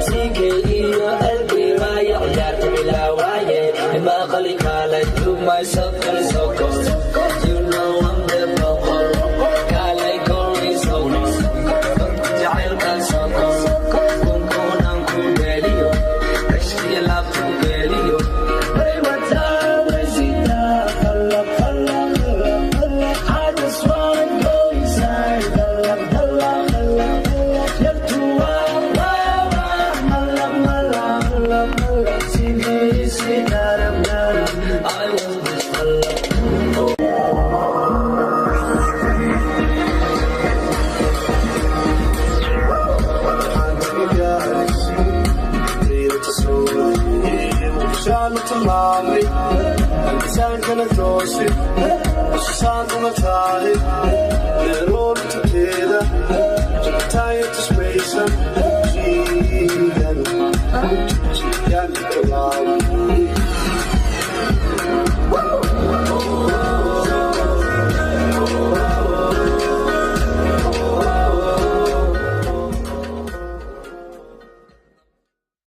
Sige iyo qalbi maya ciyaarta bilaawaye ma qali kala to myself and so cold. You know I'm the bubble kala going so close. Jahil kan so close. Kung kunang ku beliyo Ashki love to beliyo Hey what's up Rosita Kala kala kala I just wanna go inside Kala kala kala You're too wild I want this Tamami, ang isang ka na tosi, masasahan ko na tayo, meron together, tsaka tayo to space, yan, ito lang.